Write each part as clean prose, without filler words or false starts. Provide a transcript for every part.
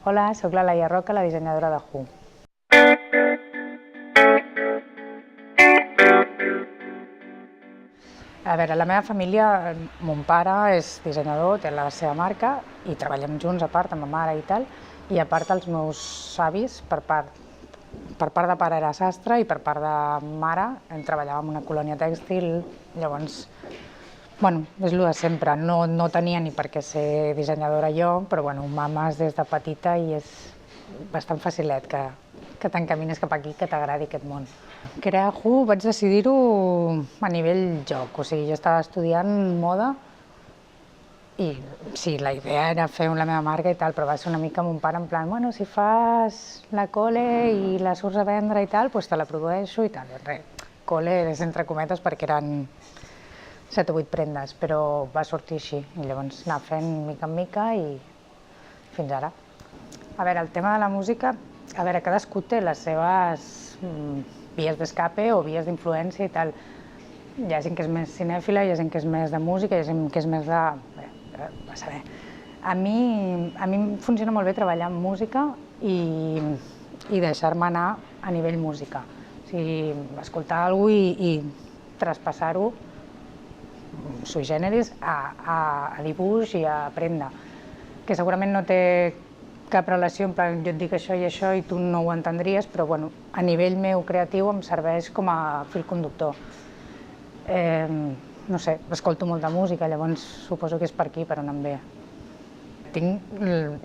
Hola, sóc la Laia Roca, la dissenyadora de Who. A veure, la meva família, mon pare és dissenyador, té la seva marca i treballem junts a part amb ma mare i tal, i a part els meus avis, per part de pare era sastre i per part de mare treballava en una colònia tèxtil, llavors, bueno, és el de sempre, no tenia ni per què ser dissenyadora jo, però bueno, mames des de petita i és bastant facilet que t'encamines cap aquí, que t'agradi aquest món. Crear Who vaig decidir-ho a nivell joc, o sigui, jo estava estudiant moda i sí, la idea era fer la meva marca i tal, però va ser una mica mon pare en plan, bueno, si fas la cole i la surts a vendre i tal, doncs te la produeixo i tal. Cole és entre cometes perquè eren 7 o 8 prendes, però va sortir així i llavors anar fent mica en mica i fins ara. A veure, el tema de la música, a veure, cadascú té les seves vies d'escape o vies d'influència i tal. Hi ha gent que és més cinèfila, hi ha gent que és més de música, hi ha gent que és més de... a saber. A mi em funciona molt bé treballar amb música i deixar-me anar a nivell música. O sigui, escoltar alguna cosa i traspassar-ho sui generis a dibuix i a prenda, que segurament no té cap relació, en plan, jo et dic això i tu no ho entendries, però bueno, a nivell meu creatiu em serveix com a fil conductor. No sé, escolto molta música, llavors suposo que és per aquí, per on em ve. Tinc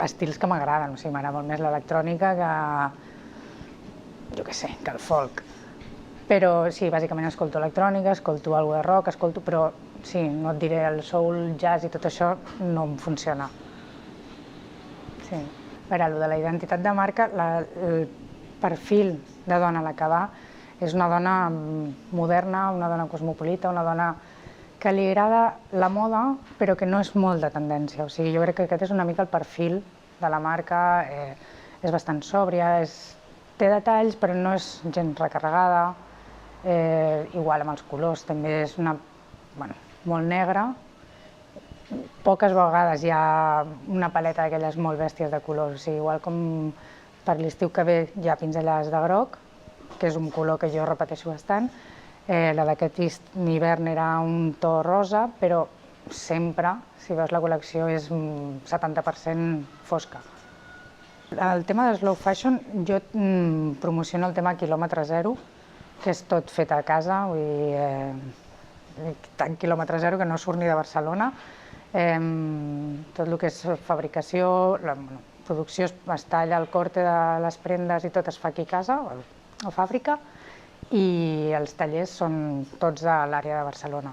estils que m'agraden, o sigui, m'agrada molt més l'electrònica que, jo què sé, que el folk. Però sí, bàsicament escolto electrònica, escolto alguna de rock, però sí, no et diré el soul, jazz i tot això no em funciona. Sí. A veure, de la identitat de marca, el perfil de dona a la que va és una dona moderna, una dona cosmopolita, una dona que li agrada la moda, però que no és molt de tendència. O sigui, jo crec que aquest és una mica el perfil de la marca, és bastant sòbria, té detalls, però no és gens recarregada, igual amb els colors, també és molt negra. Poques vegades hi ha una paleta d'aquelles molt bèsties de colors, o sigui, igual com per l'estiu que ve hi ha pinzellades de groc, que és un color que jo repeteixo bastant, la d'aquest hivern era un to rosa, però sempre, si veus la col·lecció, és 70% fosca. El tema de slow fashion, jo promociono el tema quilòmetre zero, que és tot fet a casa, vull dir, tant quilòmetre zero que no surt ni de Barcelona. Tot el que és fabricació, la producció es talla, el corte de les prendes i tot es fa aquí a casa, a fàbrica, i els tallers són tots de l'àrea de Barcelona.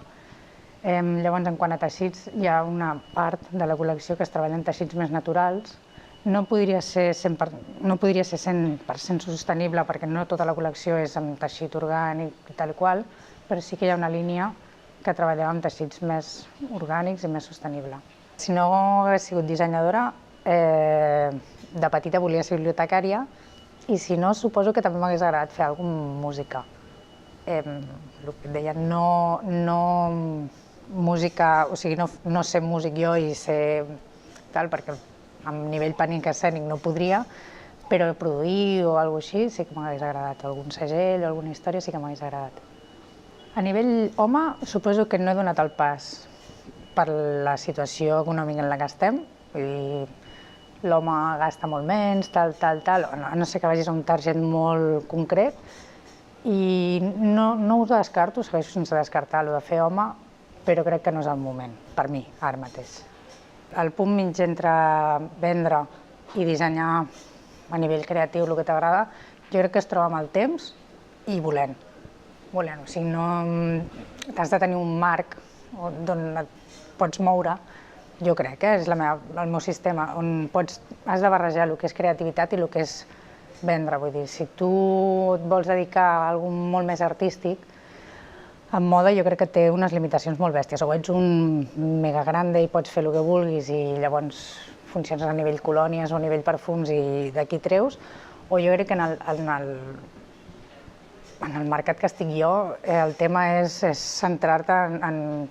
Llavors, en quant a teixits, hi ha una part de la col·lecció que es treballa en teixits més naturals. No podria ser 100% sostenible perquè no tota la col·lecció és amb teixit orgànic i tal i qual, però sí que hi ha una línia que treballava amb teixits més orgànics i més sostenible. Si no hagués sigut dissenyadora, de petita volia ser bibliotecària i si no, suposo que també m'hagués agradat fer alguna cosa amb música. El que et deia, no música, o sigui, no ser músic jo i ser tal, perquè a nivell pànic escènic no podria, però produir o alguna cosa així sí que m'hagués agradat, algun segell o alguna història sí que m'hagués agradat. A nivell home, suposo que no he donat el pas per la situació econòmica en la que estem, vull dir, l'home gasta molt menys, tal, a no ser que vagis a un target molt concret, i no ho descarto, segueixo sense descartar el de fer home, però crec que no és el moment, per mi, ara mateix. El punt mig entre vendre i dissenyar a nivell creatiu el que t'agrada, jo crec que es troba amb el temps i volent. O sigui, t'has de tenir un marc on et pots moure, jo crec, és el meu sistema, on has de barrejar el que és creativitat i el que és vendre. Vull dir, si tu et vols dedicar a alguna cosa molt més artístic, en moda jo crec que té unes limitacions molt bèsties. O ets un mega grande i pots fer el que vulguis i llavors funciones a nivell colònies o a nivell perfums i d'aquí treus, o jo crec que en el mercat que estic jo, el tema és centrar-te en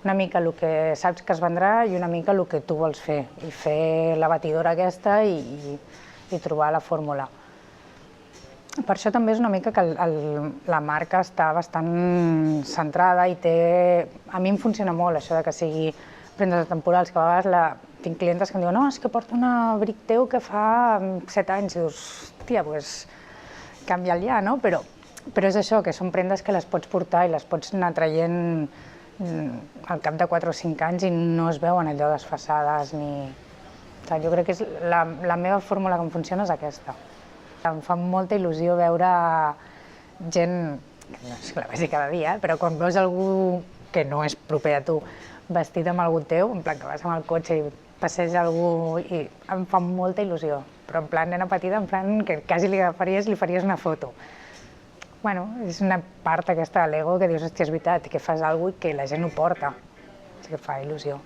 una mica el que saps que es vendrà i una mica el que tu vols fer, i fer la batidora aquesta i trobar la fórmula. Per això també és una mica que la marca està bastant centrada i té... A mi em funciona molt això de que sigui prendes temporals, que a vegades tinc clientes que em diuen no, és que porto un abric teu que fa 7 anys, i dius, hòstia, doncs canvia'l ja, no? Però és això, que són prendes que les pots portar i les pots anar traient al cap de 4 o 5 anys i no es veuen allò desfasades ni... Jo crec que la meva fórmula que em funciona és aquesta. Em fa molta il·lusió veure gent, no és que la vegi cada dia, però quan veus algú que no és proper a tu vestit amb algú teu, en plan que vas amb el cotxe i passeja algú i em fa molta il·lusió, però en plan nena petita, en plan que quasi li faries una foto. Bueno, és una part aquesta de l'ego que dius, hòstia, és veritat, que fas alguna cosa i que la gent ho porta, així que fa il·lusió.